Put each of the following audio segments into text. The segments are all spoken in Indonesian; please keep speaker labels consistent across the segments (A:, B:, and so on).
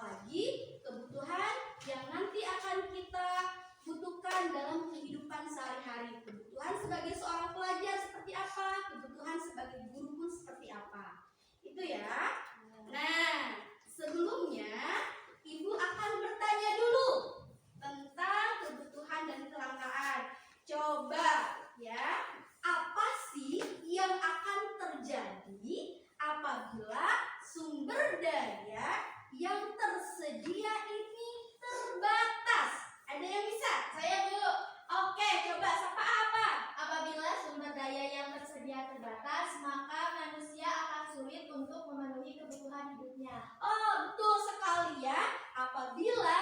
A: apalagi kebutuhan yang nanti akan kita butuhkan dalam kehidupan sehari-hari. Kebutuhan sebagai seorang pelajar seperti apa, kebutuhan sebagai guru pun seperti apa. Itu ya. Nah, sebelumnya Ibu akan bertanya dulu tentang kebutuhan dan kelangkaan. Coba ya, apa sih yang akan terjadi apabila sumber daya yang tersedia ini terbatas? Ada yang bisa? Saya Bu. Oke, coba siapa apa?
B: Apabila sumber daya yang tersedia terbatas, maka manusia akan sulit untuk memenuhi kebutuhan hidupnya.
A: Oh, betul sekali ya. Apabila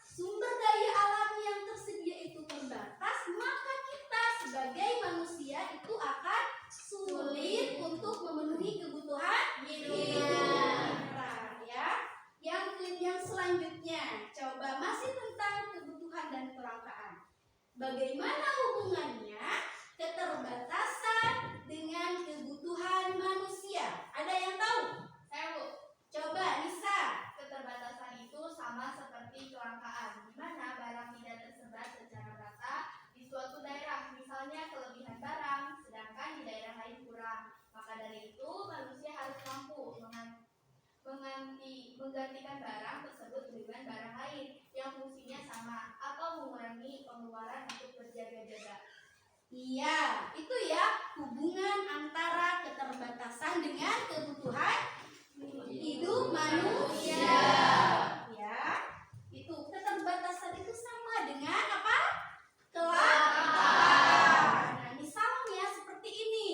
A: sumber daya alam yang tersedia itu terbatas, maka kita sebagai manusia itu akan sulit untuk memenuhi kebutuhan hidupnya. Ya. Yang selanjutnya, coba masih tentang kebutuhan dan kelangkaan. Bagaimana hubungannya keterbatasan dengan kebutuhan manusia? Ada yang tahu?
B: Saya Bu.
A: Coba Nisa.
B: Keterbatasan itu sama seperti kelangkaan, di mana barang tidak tersebar secara rata di suatu daerah, misalnya kelebihan barang, sedangkan di daerah lain kurang. Maka dari itu, manusia harus mampu menggantikan barang tersebut dengan barang lain yang fungsinya sama atau mengurangi pengeluaran untuk berjaga-jaga.
A: Iya, itu ya hubungan antara keterbatasan dengan kebutuhan hidup manusia. Ya, itu keterbatasan itu sama dengan apa? Kelangkaan. Nah, misalnya seperti ini,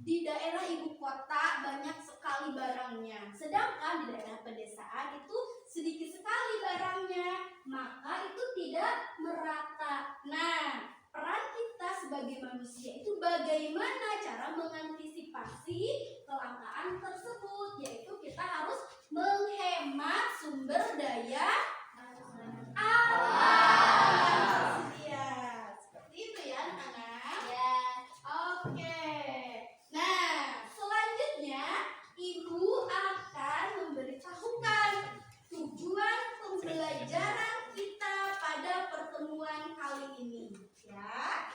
A: di daerah ibu kota banyak sekali barangnya, sedangkan di daerah pedesaan itu sedikit sekali barangnya, maka itu tidak merata. Nah, peran kita sebagai manusia itu bagaimana cara mengantisipasi kelangkaan tersebut, yaitu kita harus menghemat sumber daya alam. Ya, seperti itu ya anak-anak.
B: Ya.
A: Oke. Nah, selanjutnya Ibu akan memberitahukan tujuan pembelajaran kita pada pertemuan kali ini, ya.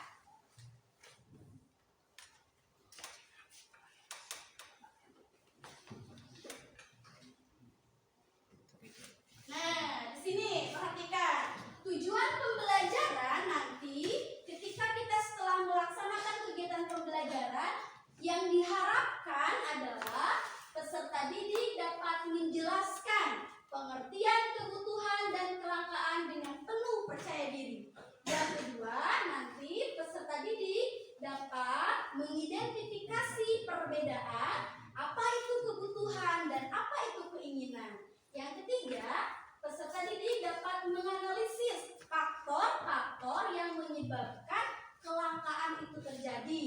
A: Nah, di sini perhatikan. Tujuan pembelajaran nanti ketika kita setelah melaksanakan kegiatan pembelajaran, yang diharapkan adalah peserta didik dapat menjelaskan pengertian kebutuhan dan kelangkaan dengan penuh percaya diri. Yang kedua, nanti peserta didik dapat mengidentifikasi perbedaan apa itu kebutuhan dan apa itu keinginan. Yang ketiga, peserta didik dapat menganalisis faktor-faktor yang menyebabkan kelangkaan itu terjadi.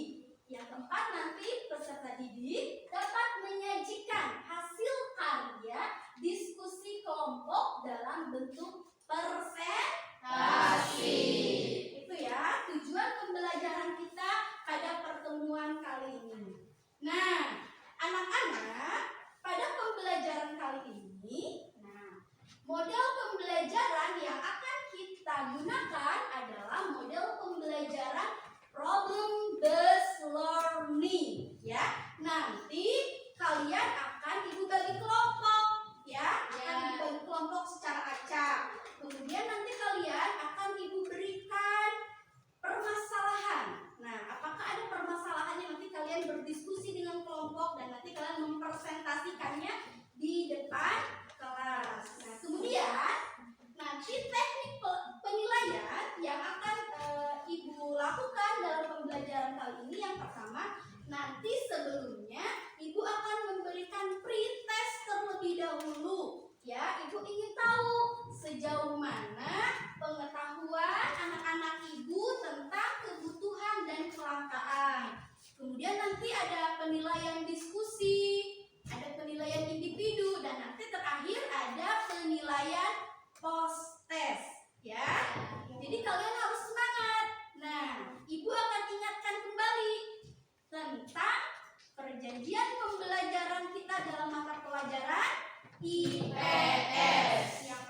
A: Yang keempat, nanti peserta didik dapat menyajikan hasil karya diskusi kelompok dalam bentuk presentasi. Itu ya tujuan pembelajaran kita pada pertemuan kali ini. Nah, anak-anak, pada pembelajaran kali ini, model pembelajaran yang akan kita gunakan adalah model pembelajaran problem based learning, ya. Nanti kalian akan Ibu bagi kelompok, ya. Akan Ibu bagi kelompok secara acak. Kemudian nanti kalian akan Ibu berikan permasalahan. Nah, apakah ada permasalahannya, nanti kalian berdiskusi dengan kelompok dan nanti kalian mempresentasikannya di depan kelas. Nah, kemudian nanti teknik penilaian yang akan Ibu lakukan dalam pembelajaran kali ini, yang pertama, nanti sebelumnya Ibu akan memberikan pretest terlebih dahulu. Ya, Ibu ingin tahu sejauh mana pengetahuan anak-anak Ibu tentang kebutuhan dan kelangkaan. Kemudian nanti ada penilaian diskusi, ada penilaian individu, dan nanti terakhir ada penilaian post test, ya. Jadi kalian harus semangat. Nah, Ibu akan ingatkan kembali tentang perjanjian pembelajaran kita dalam mata pelajaran IPS. Yang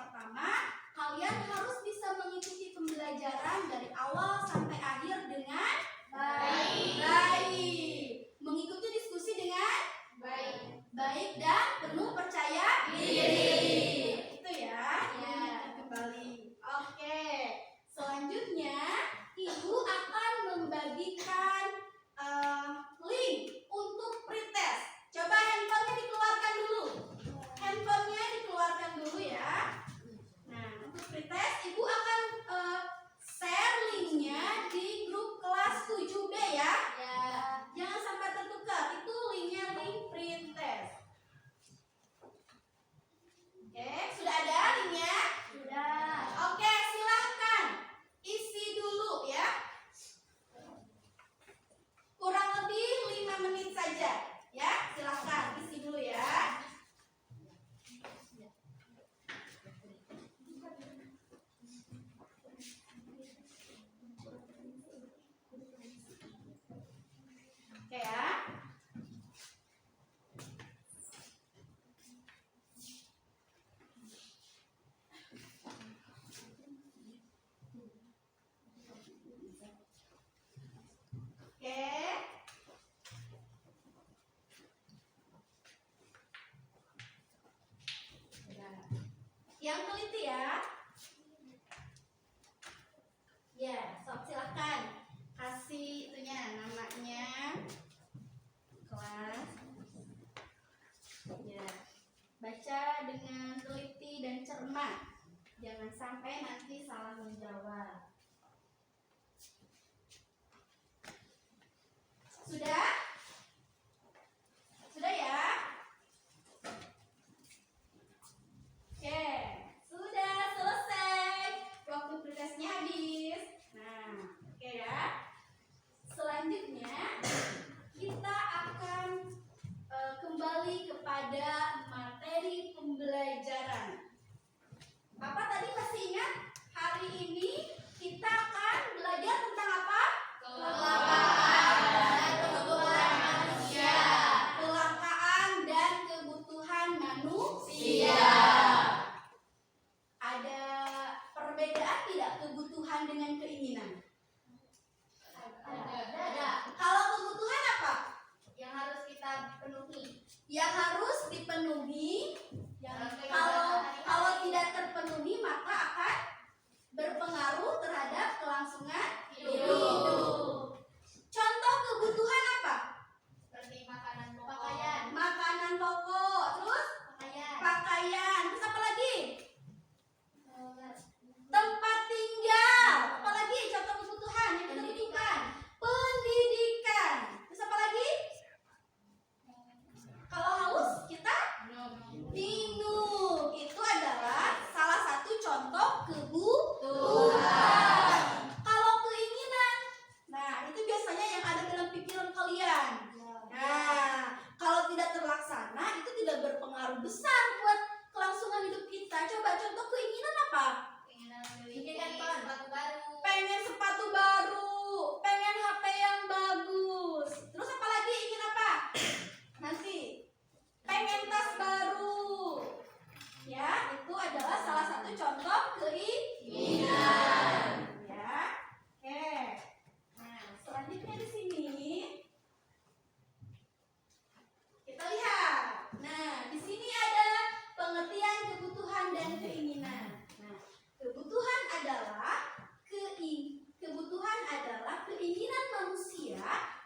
A: Oke. Yang teliti ya. Ya, sob silakan kasih itunya namanya, kelas. Ya, baca dengan teliti dan cermat. Jangan sampai nanti salah menjawab. Sudah? Sudah ya? Oke, sudah selesai. Waktu pretestnya habis. Nah, oke ya. Selanjutnya kita akan kembali kepada materi pembelajaran. Bapak tadi masih ingat? Hari ini kita akan belajar tentang apa? Kelangkaan dan kebutuhan manusia. Ada perbedaan tidak kebutuhan dengan keinginan? Ada. Kalau kebutuhan apa?
B: Yang harus kita penuhi.
A: Yang harus dipenuhi. Kalau tidak terpenuhi maka akan berpengaruh terhadap kelangsungan hidup. Contoh kebutuhan apa?
B: Seperti makanan pokok.
A: Makanan pokok, terus pakaian, terus apa lagi? Tempat tinggal, apa lagi? Contoh kebutuhan yang kita butuhkan. Pendidikan, terus apa lagi? Kalau haus kita minum. Itu adalah salah satu contoh kebutuhan. Kalau keinginan, nah itu biasanya yang ada dalam pikiran kalian. Nah, kalau tidak terlaksana itu tidak berpengaruh besar buat kelangsungan hidup kita. Coba contoh keinginan apa? Pengen sepatu baru, pengen HP yang bagus. Terus apa lagi? Ingin apa? Nanti pengen tas baru. Ya, itu adalah salah satu contoh keinginan. Ya. Oke. Nah, selanjutnya di sini kita lihat. Nah, di sini ada pengertian kebutuhan dan keinginan. Nah, kebutuhan adalah keinginan manusia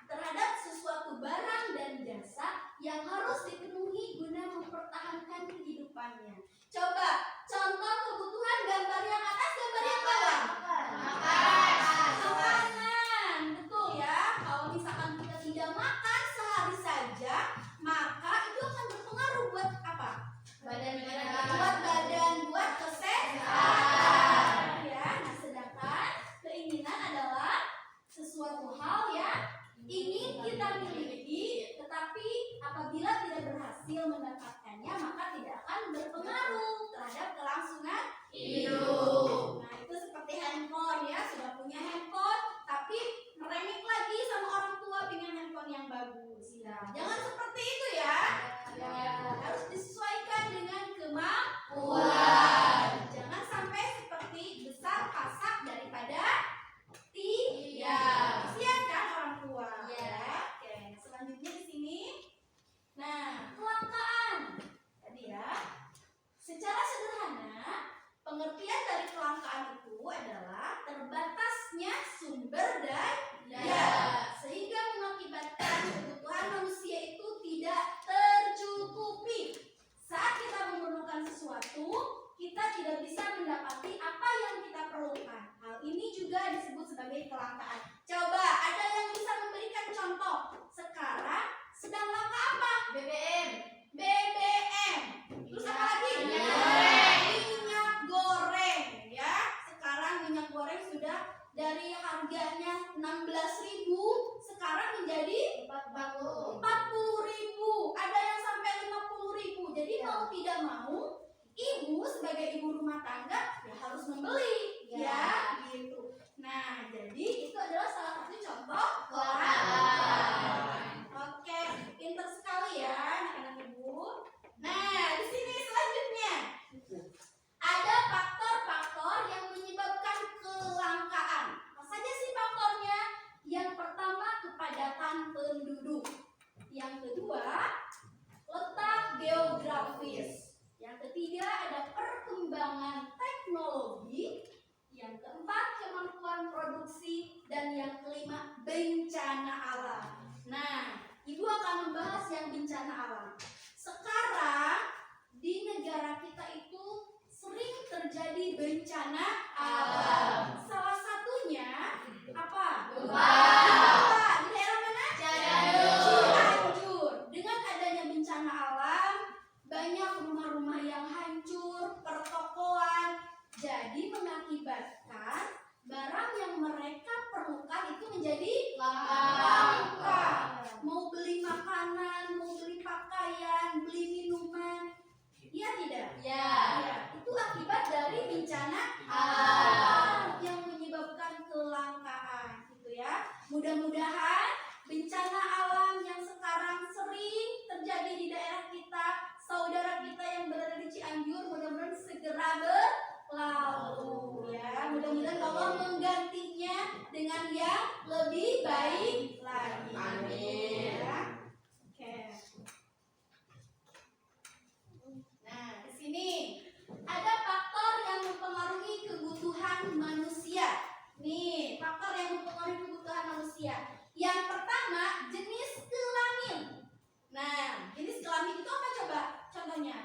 A: terhadap sesuatu barang dan jasa yang harus dipenuhi guna mempertahankan kehidupannya. Coba contoh kebutuhan, gambar yang atas, gambar yang bawah. Makanan, betul ya. Kalau misalkan kita tidak makan sehari saja, maka itu akan berpengaruh buat apa? Buat badan, buat kesehatan. Ya, nah sedangkan keinginan adalah sesuatu hal yang ingin kita miliki, tetapi apabila tidak berhasil mendapatkannya maka tidak akan berpengaruh terhadap kelangsungan hidup. Nah, itu seperti handphone ya, sudah punya handphone tapi merengek lagi sama orang tua pengen handphone yang bagus. Ya, jangan seperti itu ya. Ya, harus disesuaikan dengan kemampuan. Jangan sampai seperti besar pasak daripada tidak. Kasihan kan orang tua. Ya. Oke, selanjutnya di sini. Nah, kelangkaan. Tadi ya. Secara sederhana, pengertian dari kelangkaan itu adalah terbatasnya sumber daya sehingga mengakibatkan kebutuhan manusia itu tidak tercukupi. Saat kita memerlukan sesuatu, kita tidak bisa mendapati apa yang kita perlukan. Hal ini juga disebut sebagai kelangkaan. Coba ada yang bisa memberikan contoh. Sekarang sedang langka apa? BBM. Terus apa lagi? Minyak goreng ya. Sekarang minyak goreng sudah dari harganya 16.000 sekarang menjadi 40.000. Ada yang sampai 50.000. Jadi mau tidak mau, ibu sebagai ibu rumah tangga ya harus membeli ya gitu. Nah, jadi itu adalah salah satu contoh kelangkaan. Oke, pinter sekali ya anak-anak ibu. Nah, di sini selanjutnya ada faktor-faktor yang menyebabkan kelangkaan. Apa saja sih faktornya? Yang pertama kepada korupsi, dan yang kelima bencana alam. Nah, Ibu akan membahas yang bencana alam. Sekarang di negara kita itu sering terjadi bencana alam. Salah satunya apa? Gempa. Di daerah mana? Cianjur. Dengan adanya bencana alam, banyak rumah-rumah yang hancur, pertokoan, jadi mengakibatkan barang yang mereka perlukan itu menjadi langka. Mau beli makanan, mau beli pakaian, beli minuman, iya tidak? Ya. Itu akibat dari bencana alam yang menyebabkan kelangkaan, gitu ya. Mudah-mudahan bencana alam yang sekarang sering terjadi di daerah kita, saudara kita yang berada di Cianjur, mudah-mudahan segera berlalu ya. Mudah-mudahan Allah menggantinya dengan yang lebih baik lagi. Amin. Ya. Oke. Nah, di sini ada faktor yang mempengaruhi kebutuhan manusia. Nih, faktor yang mempengaruhi kebutuhan manusia. Yang pertama, jenis kelamin. Nah, jenis kelamin itu apa coba? Contohnya,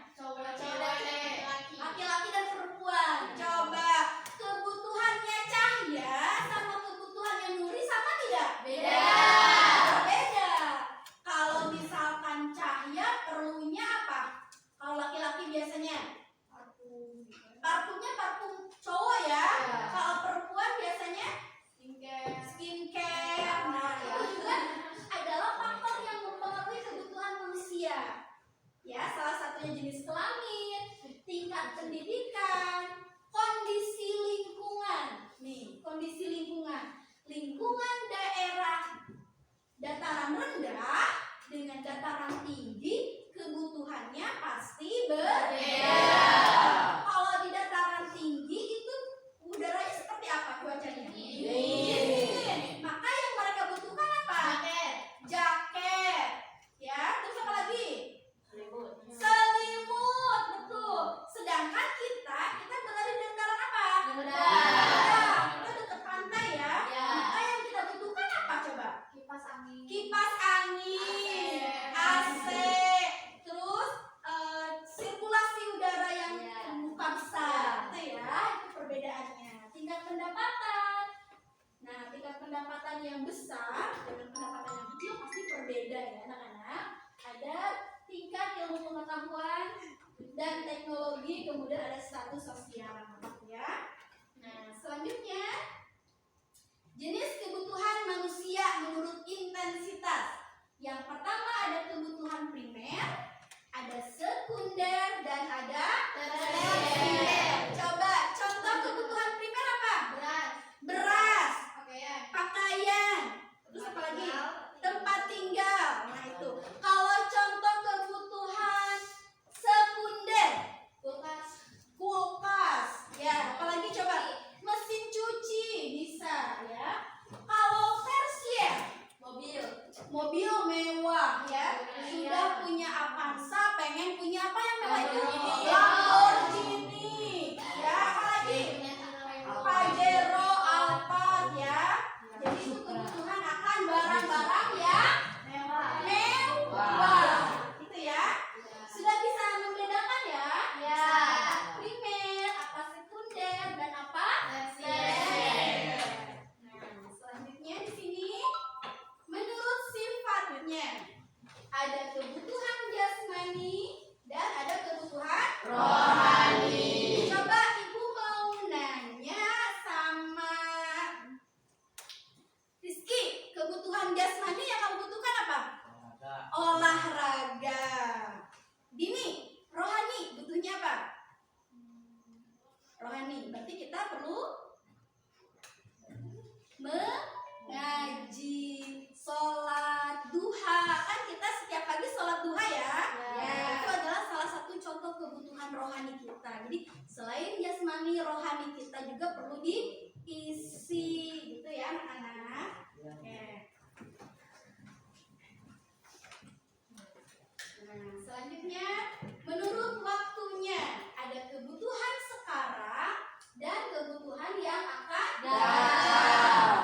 A: laki-laki dan perempuan. Coba, kebutuhannya Cahya sama kebutuhannya Nuri sama tidak? Beda. Beda. Kalau misalkan Cahya perlunya apa? Kalau laki-laki biasanya parfumnya parfum cowok ya. Kalau perempuan biasanya skincare. Nah, itu juga adalah faktor yang mempengaruhi kebutuhan manusia. Ya, salah satunya jenis kelamin, tingkat pendidikan, kondisi lingkungan. Nih, kondisi lingkungan. Lingkungan daerah dataran rendah dengan dataran tinggi kebutuhannya pasti berbeda. Kalau di dataran tinggi itu udaranya seperti apa cuacanya? Dingin. Maka yang mereka butuhkan apa? Jaket. Ya, terus apa lagi? Selimut, betul. Sedangkan kita berada di dataran apa? Rendah. Kita dekat pantai ya. Maka yang kita butuhkan apa coba? Kipas angin, AC, terus sirkulasi udara yang terbuka besar, itu ya, itu perbedaannya. Tingkat pendapatan. Nah, tingkat pendapatan yang besar dengan pendapatan yang kecil pasti berbeda ya, anak-anak. Ada tingkat ilmu pengetahuan dan teknologi, kemudian ada status sosial, ya. Nah, selanjutnya jenis kebutuhan manusia menurut intensitas. Yang pertama ada kebutuhan primer, ada sekunder, dan ada tersier. Coba contoh kebutuhan primer apa? Beras, pakaian, terus apa lagi? Tempat tinggal. Nah itu. Kalau contoh kebutuhan sekunder, kulkas, ya. Apalagi coba? Mesin cuci bisa, ya. Kalau tersier, mobil mewah, ya. Sudah punya Avanza, pengen punya apa yang mewah itu? Lamborghini, ya. Apalagi? Pajero, Alphard, ya. Jadi itu kebutuhan akan barang-barang yang mewah. Itu ya. Sudah bisa membedakan ya? Apa primer, apa sekunder, dan apa tersier. Nah, selanjutnya di sini menurut sifatnya ada kebutuhan jasmani dan ada kebutuhan rohani. Coba Ibu mau nanya sama Rizky, kebutuhan jasmani yang kamu butuhkan apa? Olahraga. Dini, rohani butuhnya apa? Rohani, berarti kita perlu mengaji, sholat duha. Kan kita setiap pagi sholat duha ya. Itu adalah salah satu contoh kebutuhan rohani kita. Jadi selain jasmani, rohani kita juga perlu diisi, gitu ya anak-anak. Oke. Nah, selanjutnya menurut waktunya ada kebutuhan sekarang dan kebutuhan yang akan datang.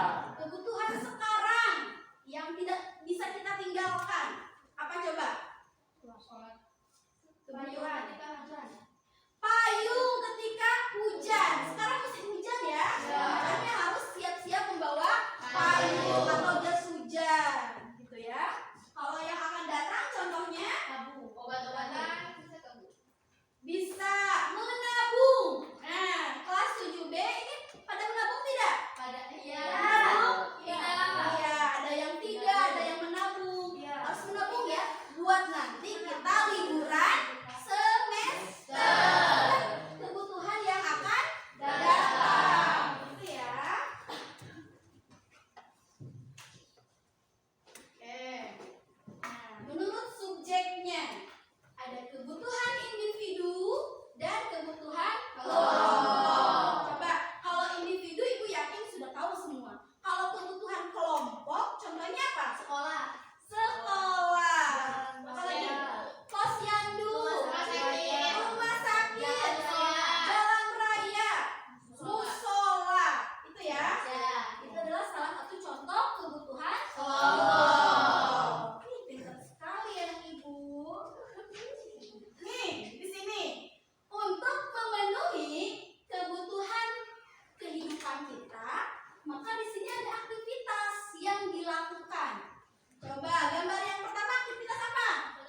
A: dilakukan. Coba gambar yang pertama aktivitas apa?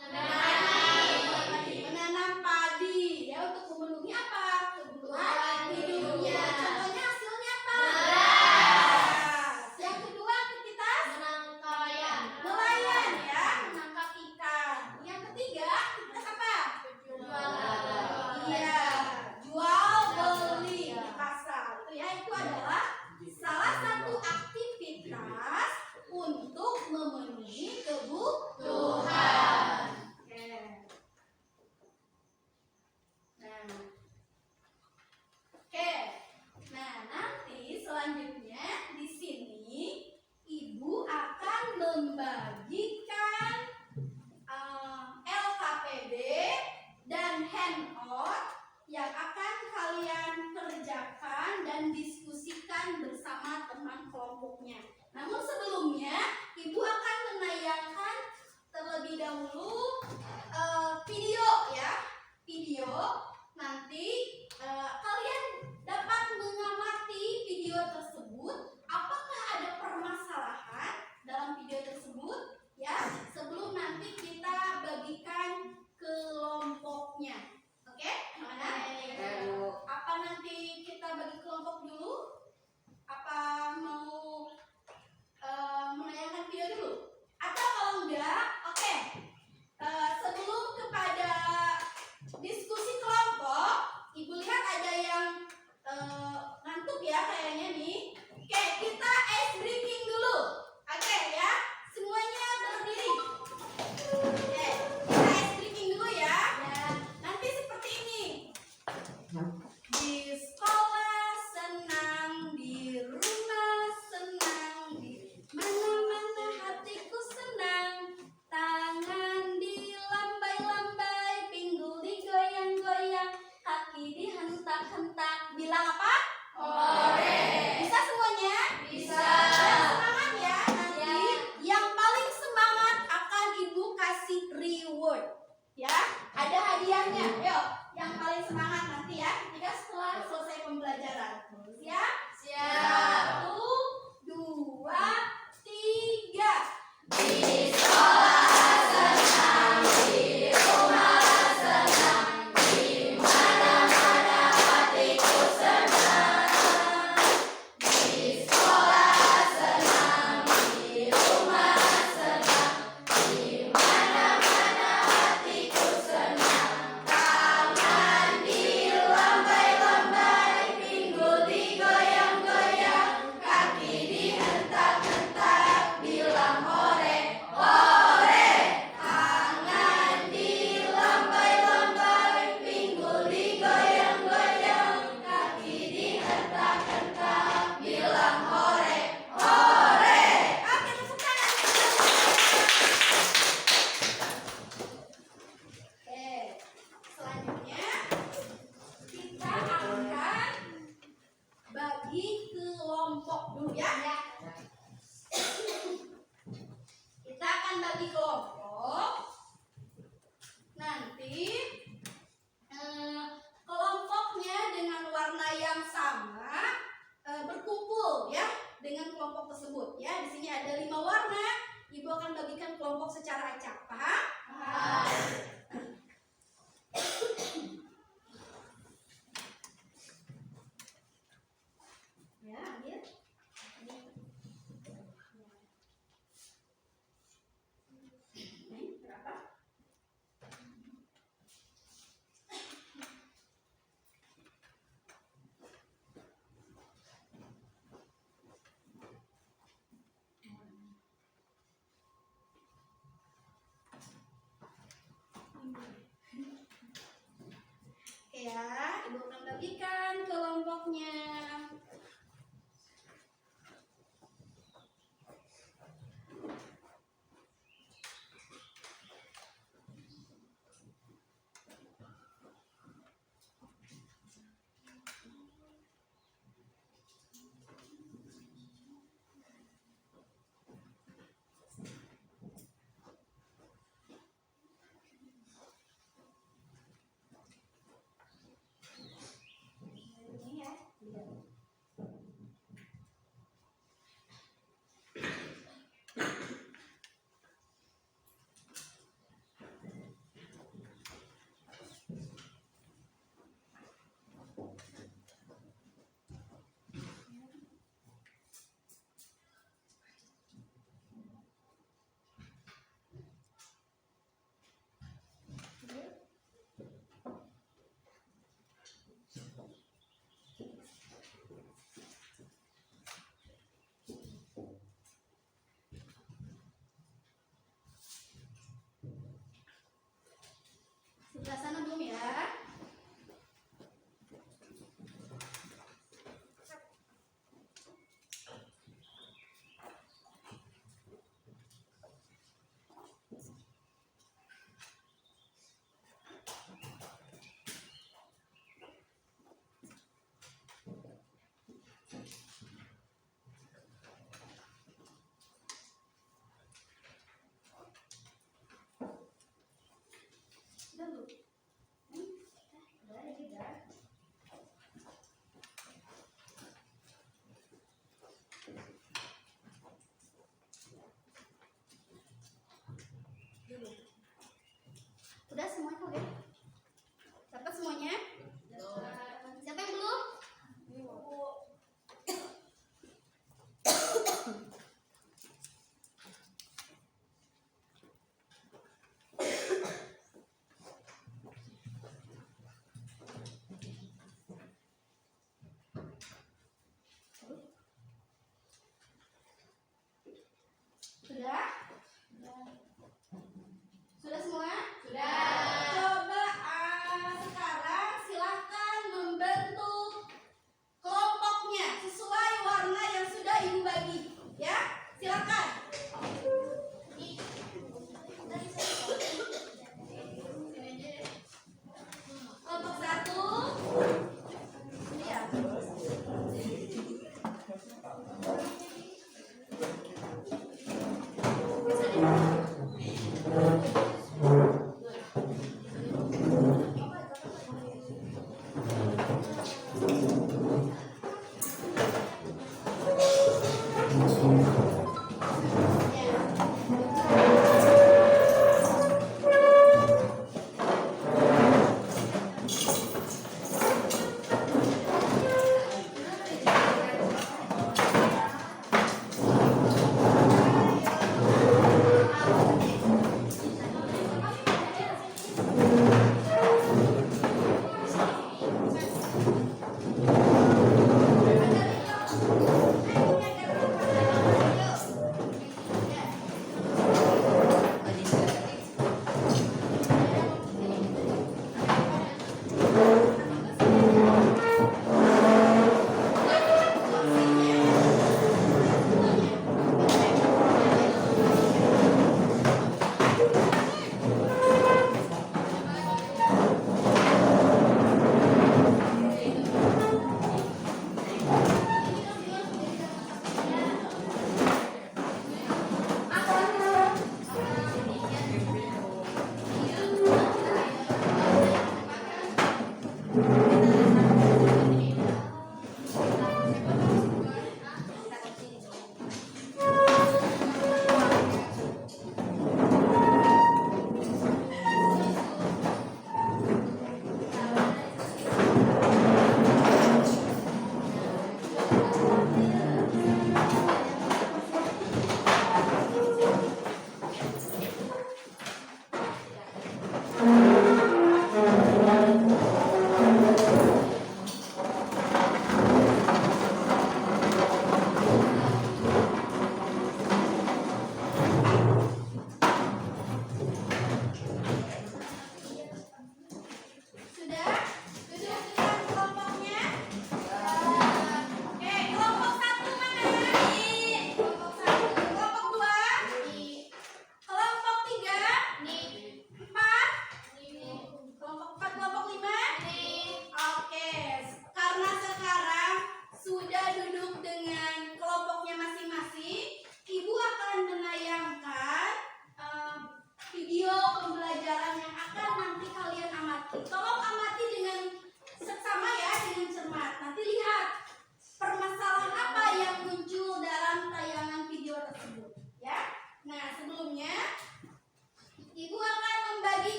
A: Menanam padi. Ya, untuk memenuhi apa? Kebutuhan hidupnya. Contohnya hasilnya apa? Beras. Yang kedua aktivitas nelayan ya, menangkap ikan. Yang ketiga aktivitas apa? Iya, jual beli di pasar. Itu ya, itu adalah salah satu aktivitas untuk memenuhi kebutuhan. Oke. Nah, oke. Nah, nanti selanjutnya di sini Ibu akan membagikan LKPD dan handout yang akan kalian kerjakan dan diskusikan bersama teman kelompoknya. Namun sebelumnya, Ibu akan menayangkan terlebih dahulu video ya. Video nanti kalian dapat mengamati video tersebut. Apakah ada permasalahan dalam video tersebut? Ya, sebelum nanti kita bagikan kelompoknya. Oke, mana? Apa nanti kita bagi kelompok dulu? Apa mau menayangkan video dulu? Atau kalau enggak, oke. Sebelum kepada diskusi kelompok, Ibu lihat ada yang ngantuk ya kayaknya nih. Oke, kita ice breaking dulu. Oke ya, semuanya berdiri. Oke, kita ice breaking dulu ya. Nanti seperti ini. Di sekolah senang, di rumah senang, di mana-mana hatiku senang. Tangan dilambai-lambai, pinggul digoyang-goyang, kaki dihentak-hentak. Bilang apa? Hore. Bisa semuanya? Bisa. Semangat ya. Nanti yang paling semangat akan Ibu kasih reward. Ya, ada hadiahnya. Ayo, yang paling semangat nanti ya ketika setelah selesai pembelajaran. Siap? Siap. 1, 2, 3. Di sekolah senang, di rumah senang, di mana-mana hatiku senang. Di sekolah senang, di rumah senang, di mana-mana hatiku senang. Tangan dilambai-lambai, pinggul digoyang-goyang, kaki dihentak-hentak, bilang hore, hore. Tangan dilambai-lambai, pinggul digoyang-goyang, kaki dihentak-hentak, bilang hore, hore. Oke, tepuk tangan. Oke, selanjutnya kita akan bagi kelompok dulu ya. Kita akan bagi kelompok. Nanti kelompoknya dengan warna yang sama berkumpul ya dengan kelompok tersebut ya. Di sini ada 5 warna. Ibu akan bagikan kelompok secara acak. Paham? Ya, ambil. Ini berapa? Oke ya, Ibu akan bagikan kelompoknya. dulu. Udah semuanya oke? Dapat semuanya? Siapa yang belum? Sudah? Sudah semua?
B: Sudah.
A: Coba sekarang silahkan membentuk kelompoknya sesuai warna yang sudah Ibu bagi. Ya, silakan. Kelompok 1. Lihat.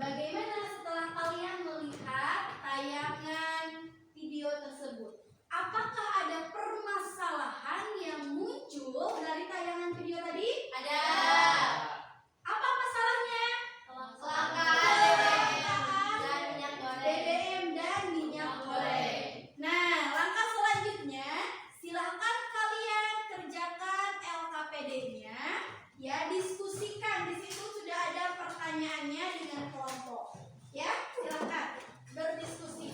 A: Bagaimana setelah kalian melihat tayangan video tersebut? Apakah ada permasalahan yang muncul dari tayangan video tadi?
B: Ada.
A: Apa masalahnya?
B: Kelangkaan dan minyak goreng.
A: BBM dan minyak goreng. Nah, langkah selanjutnya silakan kalian kerjakan LKPD-nya, ya, diskusikan. Di situ sudah ada pertanyaannya dengan kelompok. Ya, silakan berdiskusi.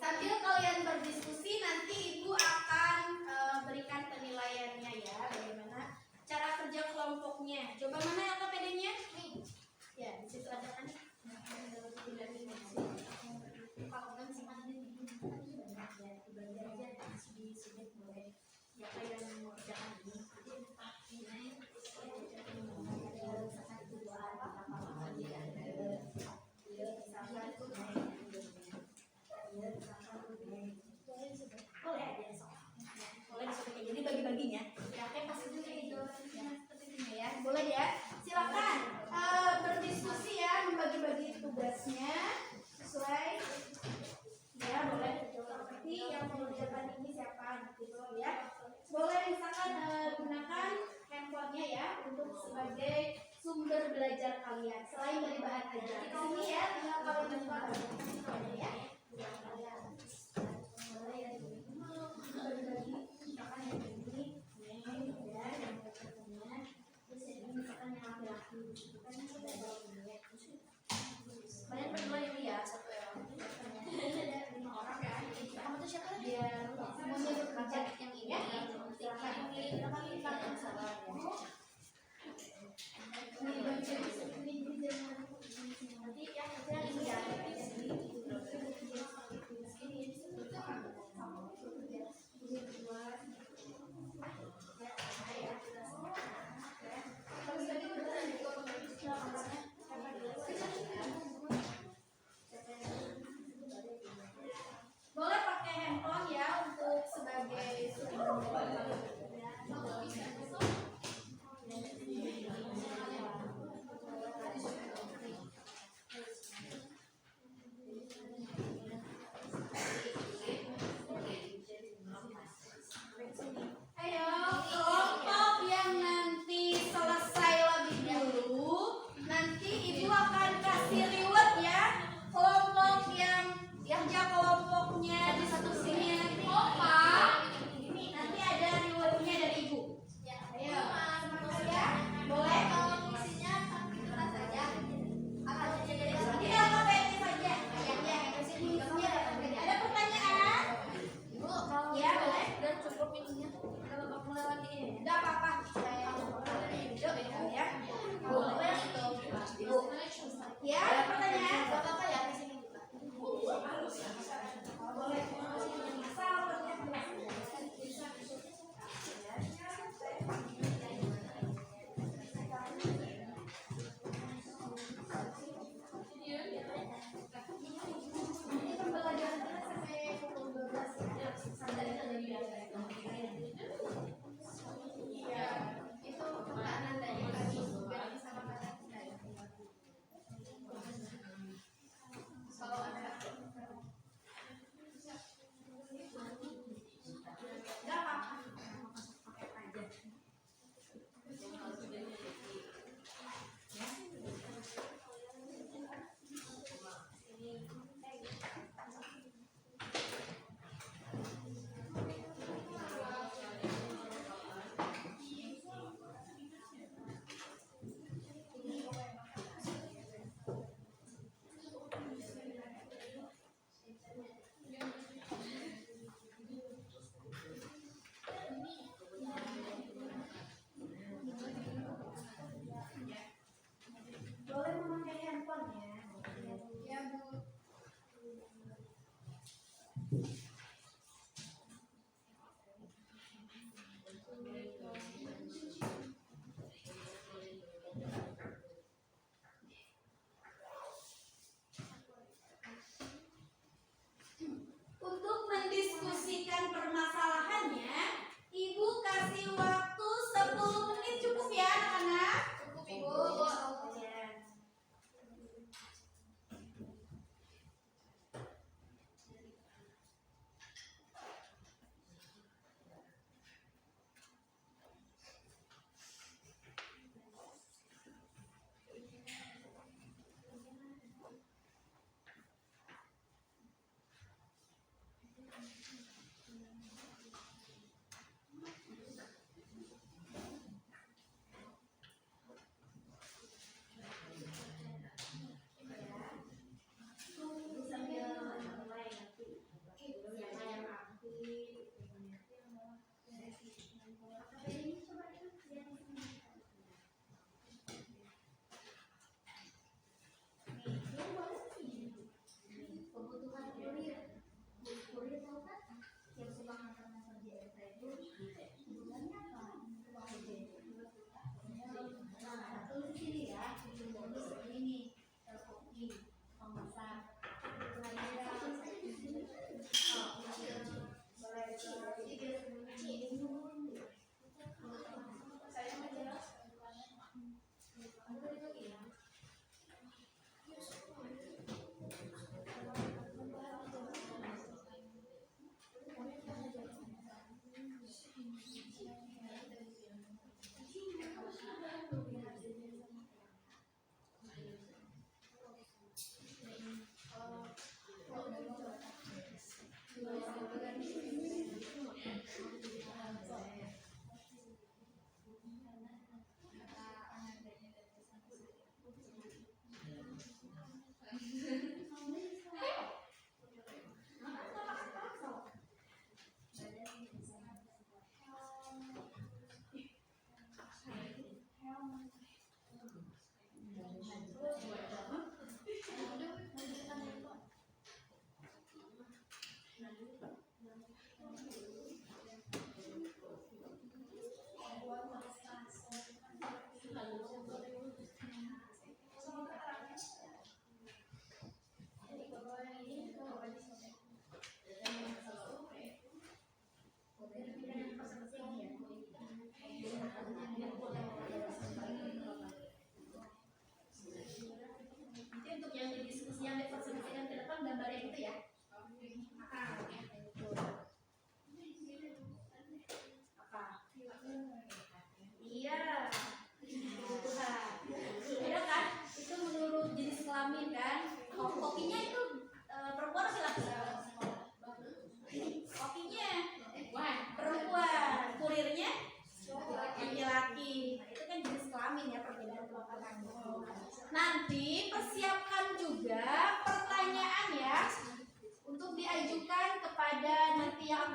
A: Sambil kalian berdiskusi, nanti Ibu akan berikan penilaiannya, ya, bagaimana cara kerja kelompoknya. Coba mana LKPD-nya? Nih. Ya, di situ ada kan. Kalau kan sih ada di banyak ya, dibagi aja di sudut boleh. Siapa yang mengerjakan ini? Boleh aja sok. Boleh disebutnya. Jadi bagi-baginya. Ya, kayak pasti juga itu. Ya, seperti ini ya. Boleh ya. Silakan berdiskusi ya, membagi-bagi tugasnya sesuai. Ya, boleh. Seperti yang mengerjakan ini siapa gitu ya. Boleh misalkan gunakan handphonenya ya untuk sebagai sumber belajar kalian selain dari bahan ajar. Di sini ya, tinggal kalian buka ya. Boleh ya. Bagi-bagi misalkan yang ini, ya, yang berikutnya. Terus yang ini misalkan yang laki-laki, kan sudah ada ini ya. Kalian berdua ini ya, satu ya. Ada 5 orang ya. Kamu tuh siapa? Biar semuanya bekerja yang ini ya. Silakan pilih berapa kalian sabar ya. Ini bagi-bagi seperti ini nanti yang kerja ini ya. Ini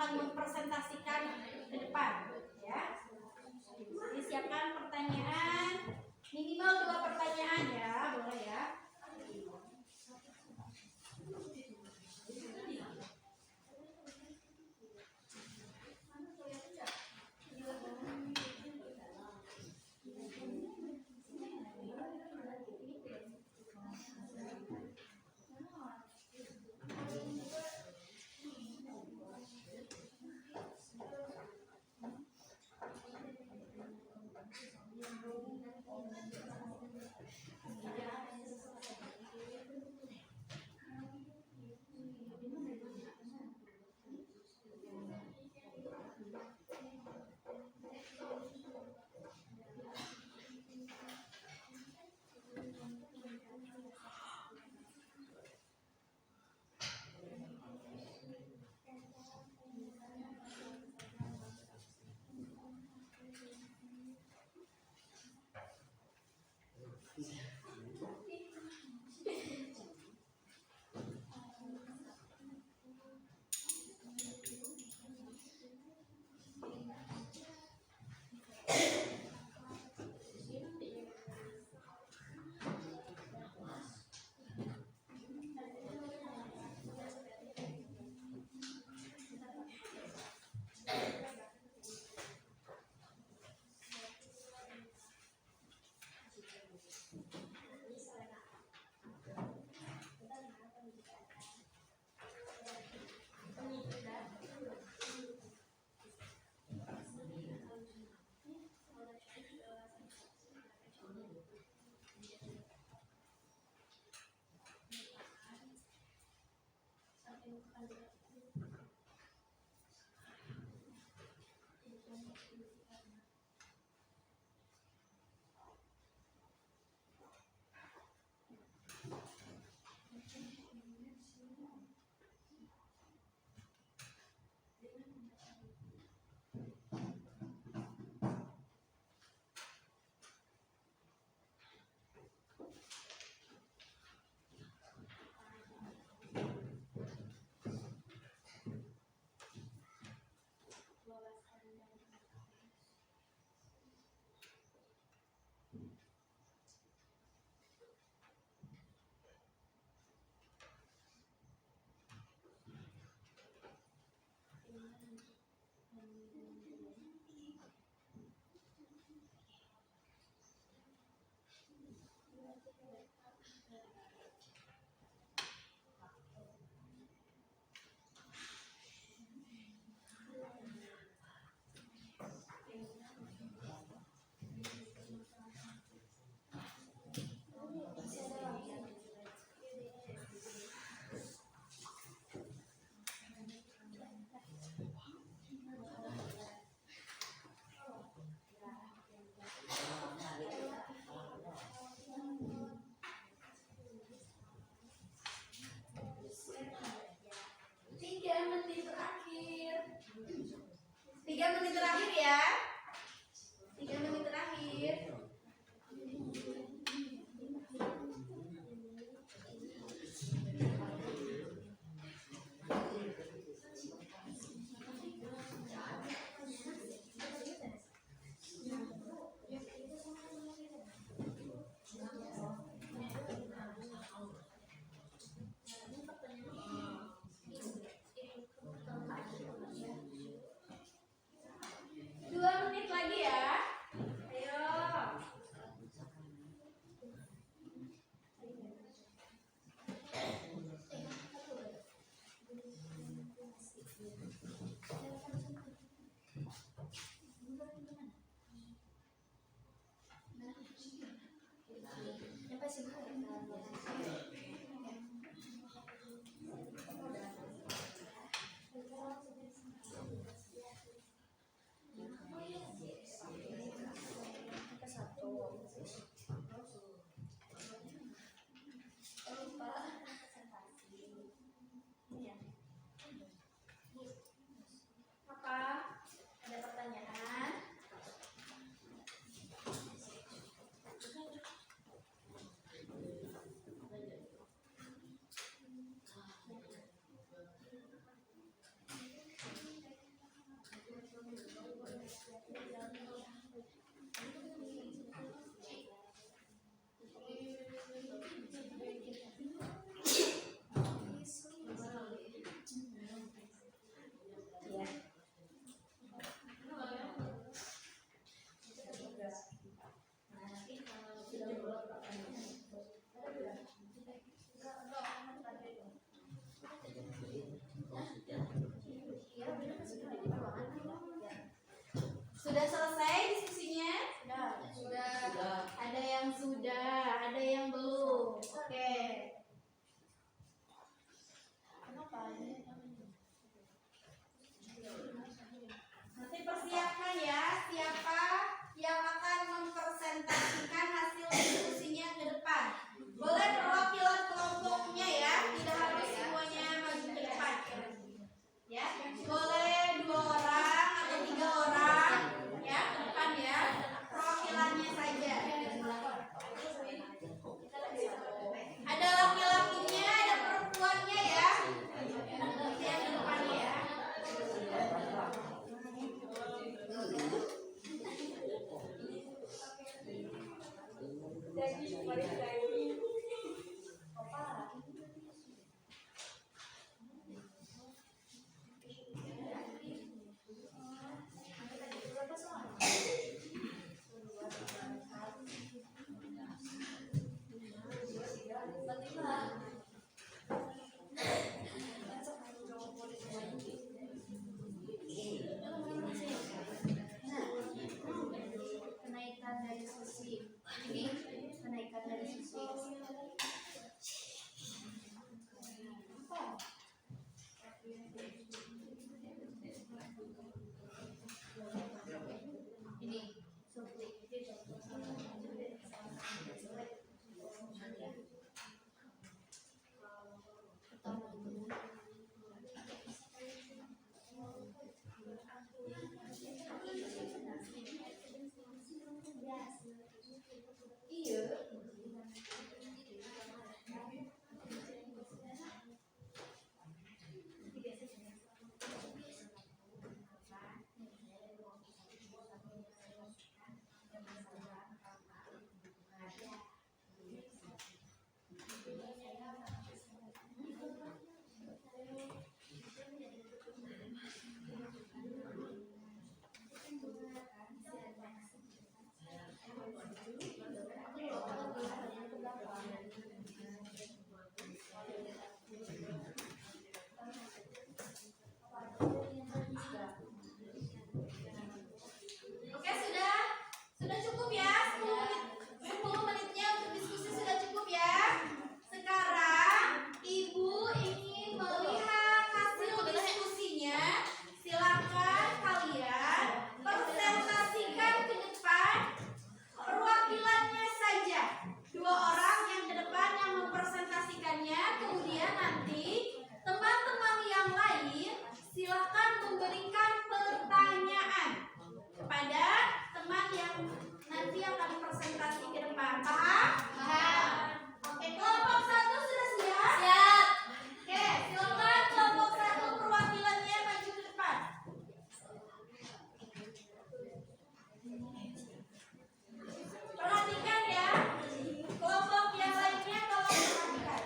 A: akan mempresentasikan ke depan, ya. Jadi siapkan pertanyaan, minimal 2 pertanyaan ya, boleh ya. Tiga menit terakhir ya. 3 menit terakhir.
B: Kenaikan dari sisi ini, kenaikan dari sisi ini.
A: Oke, sudah cukup ya, 10 menitnya untuk diskusi sudah cukup ya. Sekarang Ibu ingin melihat hasil diskusinya. Silakan kalian presentasikan ke depan perwakilannya saja. 2 orang yang ke depan yang mempresentasikannya. Kemudian nanti teman-teman yang lain silakan memberikan pertanyaan kepada teman yang nanti akan presentasi ke depan. Paham? Paham. Oke, kelompok 1 sudah siap? Siap. Oke, silakan kelompok 1 perwakilannya maju ke depan. Perhatikan ya. Kelompok yang lainnya tolong perhatikan.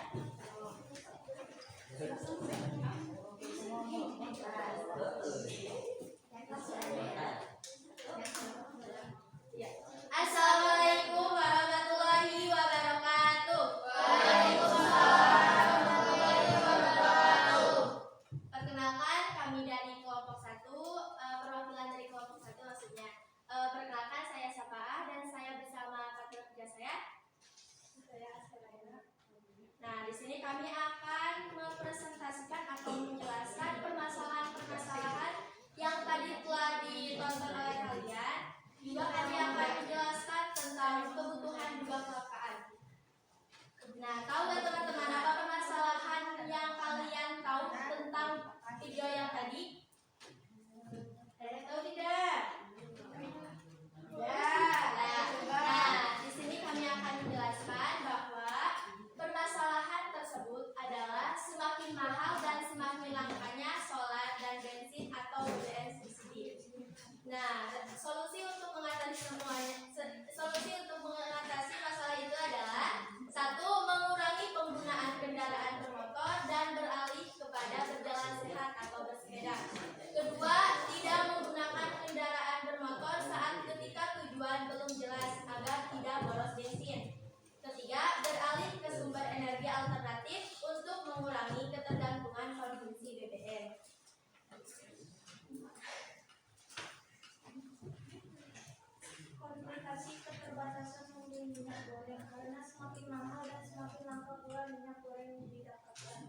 B: Assalamualaikum warahmatullahi wabarakatuh. Perkenalkan, kami dari kelompok 1, perwakilan dari kelompok 1 maksudnya. Perkenalkan, saya Sapaah dan saya bersama partner kerja saya. Nah, di sini kami akan mempresentasikan atau menjelaskan permasalahan-permasalahan yang tadi telah ditonton oleh kalian. Juga kami akan menjelaskan tentang kebutuhan juga kelangkaan. Nah, tahu nggak teman-teman apa permasalahan yang kalian tahu tentang video yang tadi? Ada tahu tidak? Ya. Nah, di sini kami akan menjelaskan bahwa permasalahan tersebut adalah semakin mahal dan semakin langkanya solar dan bensin atau BBM subsidi. Nah, solusi untuk mengatasi masalah itu adalah 1. Mengurangi penggunaan kendaraan bermotor dan beralih kepada berjalan sehat atau bersepeda. 2. Tidak menggunakan kendaraan bermotor saat ketika tujuan belum jelas agar tidak boros bensin. 3. Beralih ke sumber energi alternatif untuk mengurangi ketergantungan konsumsi BBM.
A: Komplikasi keterbatasan membeli minyak goreng karena semakin mahal dan semakin langka pula minyak goreng yang didapatkan.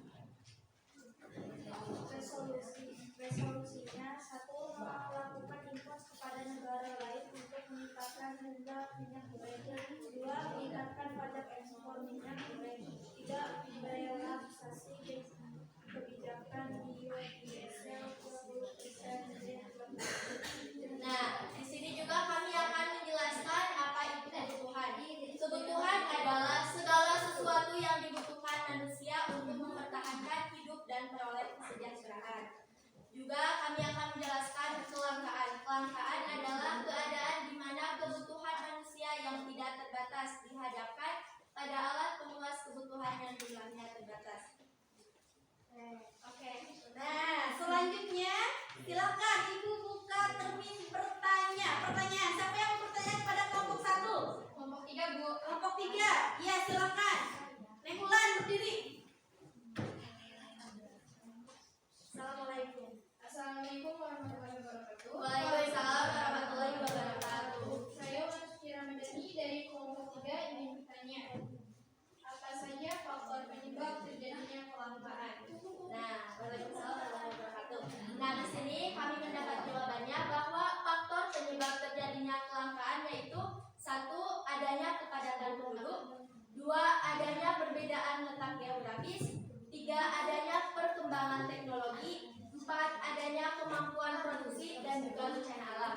A: Resolusinya 1. Melakukan impor kepada negara lain untuk meningkatkan harga minyak goreng. 2. Meningkatkan pajak ekspor minyak goreng. 3. Merelaksasi kebijakan biodiesel 20%.
B: Nah, di sini juga kami akan menjelaskan apa itu kebutuhan. Kebutuhan adalah segala sesuatu yang dibutuhkan manusia untuk mempertahankan hidup dan peroleh kesejahteraan. Juga kami akan menjelaskan kelangkaan. Kelangkaan adalah keadaan di mana kebutuhan manusia yang tidak terbatas dihadapkan kebutuhan bencana alam.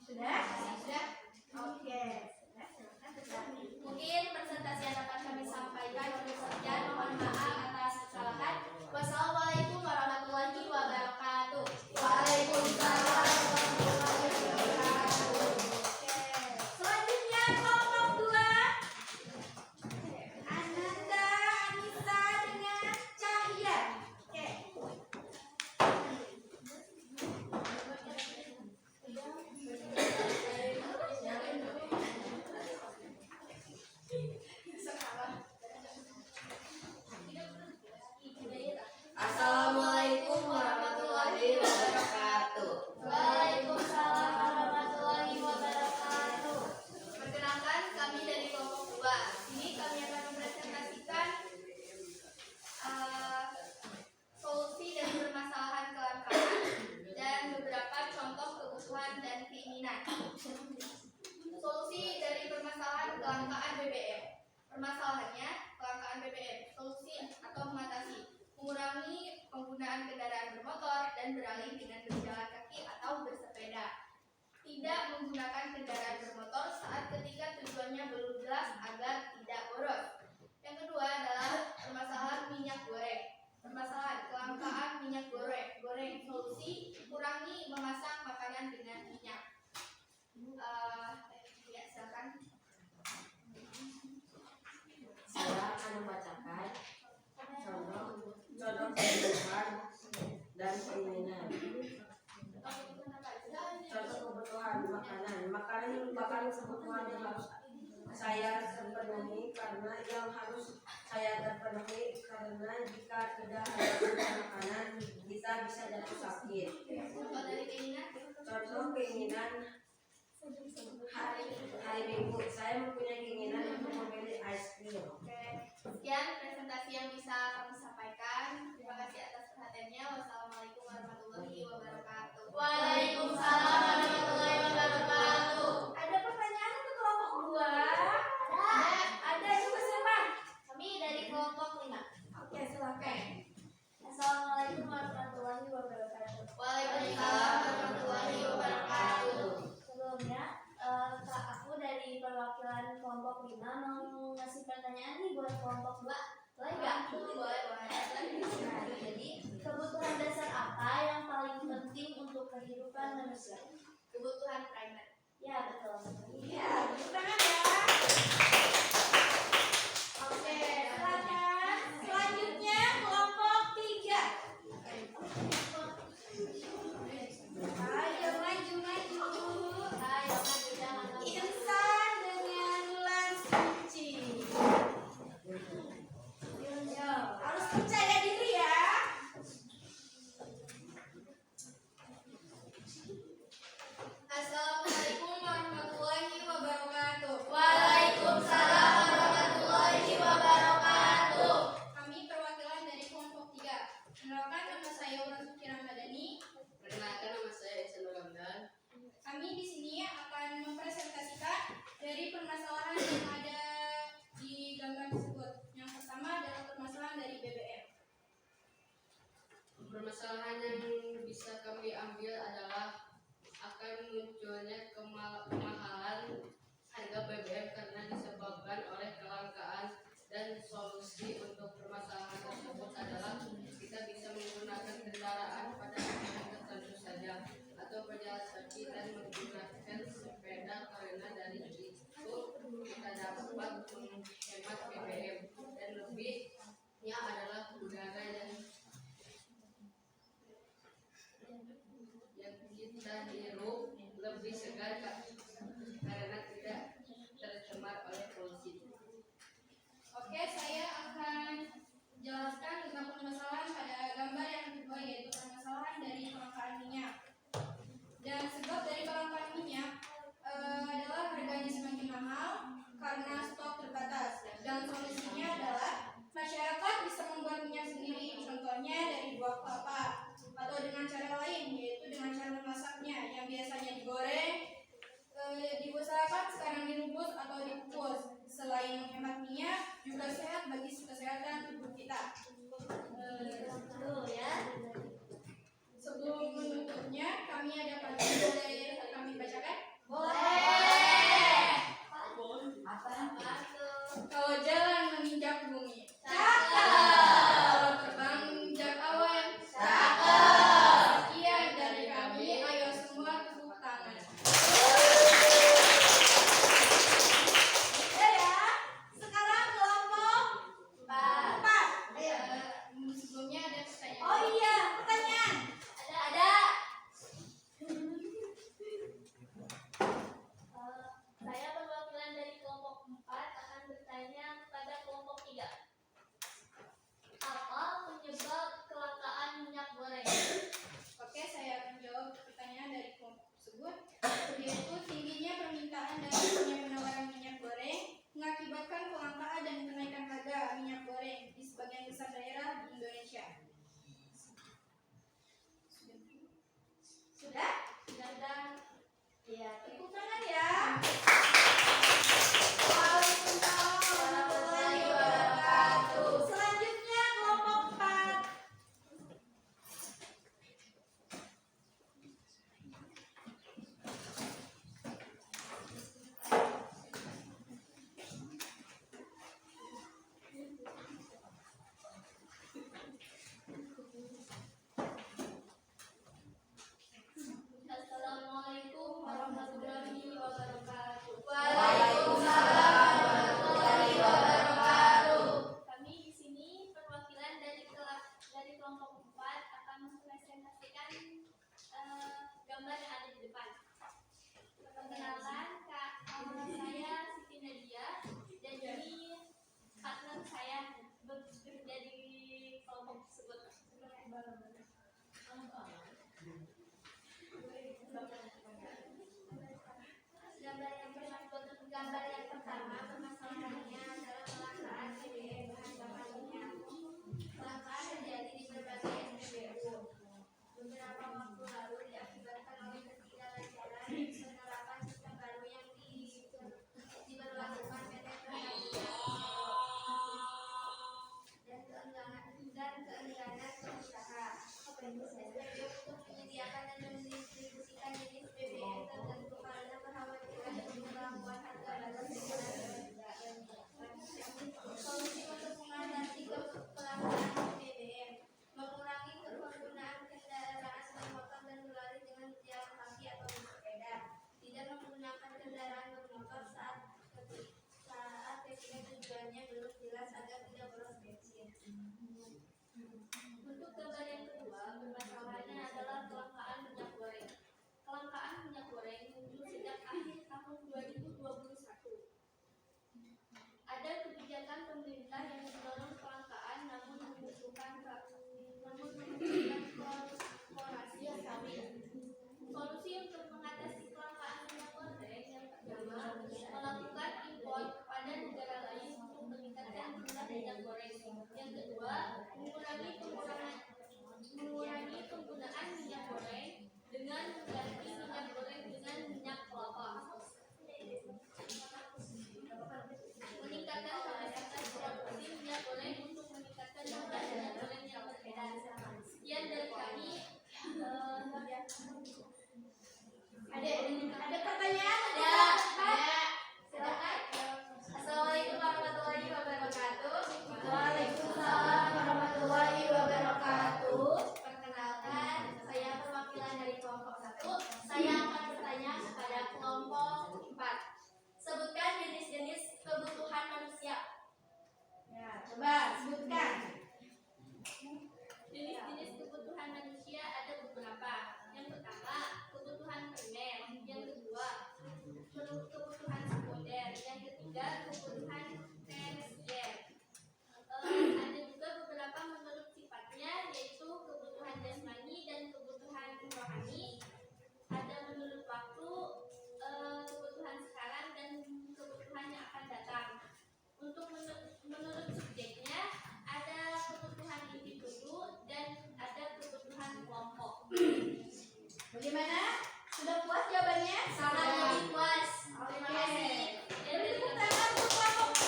A: Sudah?
B: Sudah? Oke. Mungkin presentasi yang dapat kami sampaikan cukup sekian. Mohon maaf atas kesalahan. Wassalamualaikum warahmatullahi wabarakatuh.
A: Waalaikumsalam warahmatullahi wabarakatuh. Selanjutnya kelompok 2. Ananda, Anissa dengan Cahya. Oke.
C: Assalamualaikum warahmatullahi wabarakatuh.
B: Waalaikumsalam warahmatullahi wabarakatuh. Perkenalkan, kami dari kelompok 2. Ini kami akan mempresentasikan solusi dari permasalahan kelangkaan dan beberapa contoh kebutuhan dan keinginan. Solusi dari permasalahan kelangkaan BBM. Permasalahannya, kelangkaan BBM. Solusi atau mengatasi: mengurangi penggunaan kendaraan bermotor dan beralih dengan berjalan kaki atau bersepeda. Tidak menggunakan kendaraan bermotor saat ketika tujuannya belum jelas agar tidak boros. Yang kedua adalah permasalahan minyak goreng. Permasalahan kelangkaan minyak goreng. Solusi: kurangi memasak makanan dengan minyak. Ya, silakan.
C: Saya akan membacakan contoh kebutuhan dan keinginan. Contoh kebutuhan makanan. Makanan yang merupakan kebutuhan yang harus saya terpenuhi karena jika tidak ada makanan kita bisa jatuh sakit.
B: Contoh dari keinginan.
C: Contoh keinginan hari Minggu saya mempunyai keinginan untuk membeli es krim.
B: Oke, sekian presentasi yang bisa kami sampaikan. Terima kasih atas perhatiannya. Wassalamualaikum warahmatullahi wabarakatuh. Waalaikumsalam warahmatullahi wabarakatuh.
A: Ada pertanyaan untuk kelompok 2? Ada juga siapa?
B: Kami dari kelompok 5.
A: Oke, silakan.
B: Assalamualaikum warahmatullahi wabarakatuh. Waalaikumsalam warahmatullahi wabarakatuh.
D: Sebelumnya, aku dari perwakilan kelompok 5 mau ngasih pertanyaan nih buat kelompok 2. Boleh nggak?
B: Boleh.
D: Nah, jadi kebutuhan dasar apa yang paling penting untuk kehidupan manusia?
B: Kebutuhan primer.
D: Ya, betul.
A: Iya, tepuk tangan ya. Oke, silakan. Selanjutnya kelompok 3. Ayo maju. Insan dengan Lansuci. Harus percaya diri ya.
B: Assalamualaikum warahmatullahi menyaksikan gambar yang ada di depan. Perkenalkan, Kak, nama saya Siti Nadia dan ini partner saya bekerja di kelompok tersebut. Gambar yang pertama permasalahannya adalah kelangkaan BBM bahan bakar minyak. Kelangkaan terjadi di berbagai SPBU. Beberapa waktu lalu diakibatkan oleh ketidaklancaran penerapan sistem baru yang diberlakukan PT Pertamina dan keengganan pengusaha SPBU untuk menyediakan dan mendistribusikan jenis BBM tertentu karena kekhawatiran pemberlakuan harga batas solusi untuk mengatasi kelangkaan BBM, mengurangi penggunaan kendaraan bermotor dan berlari dengan jalan kaki atau bersepeda, tidak menggunakan kendaraan bermotor saat ketika tujuannya belum jelas agar tidak boros bensin. Untuk gambar yang kedua, permasalahannya adalah kelangkaan minyak goreng. Kelangkaan minyak goreng muncul sejak akhir tahun 2021. Ada kebijakan pemerintah yang mendorong kelangkaan namun membutuhkan kolaborasi sawit. Solusi untuk mengatasi kelangkaan minyak goreng yang pertama, melakukan impor kepada negara lain untuk meningkatkan jumlah minyak goreng. Yang kedua, mengurangi penggunaan minyak goreng dengan mengganti minyak goreng dengan minyak kelapa. Meningkatkan kapasitas produksi minyak goreng untuk meningkatkan jumlah minyak goreng yang beredar. Sekian dari kami.
A: Ada pertanyaan?
B: Silakan. Assalamualaikum warahmatullahi wabarakatuh.
A: Waalaikumsalam warahmatullahi wabarakatuh.
B: Perkenalkan, saya perwakilan dari kelompok 1. Saya akan bertanya kepada kelompok 4. Sebutkan jenis-jenis kebutuhan manusia.
A: Ya, coba sebutkan.
B: Jenis-jenis kebutuhan manusia ada beberapa. Yang pertama, kebutuhan primer. Yang kedua, kebutuhan sekunder. Yang ketiga, kebutuhan tersier. Ada juga beberapa menurut sifatnya, yaitu kebutuhan jasmani dan kebutuhan rohani. Ada menurut waktu, kebutuhan sekarang dan kebutuhan yang akan datang. Untuk menurut subjeknya, ada kebutuhan individu dan ada kebutuhan kelompok.
A: Bagaimana? Sudah puas jawabannya?
B: Sangat lebih puas. Terima
A: Oke.
B: kasih.
A: Tepuk tangan untuk kelompok 4.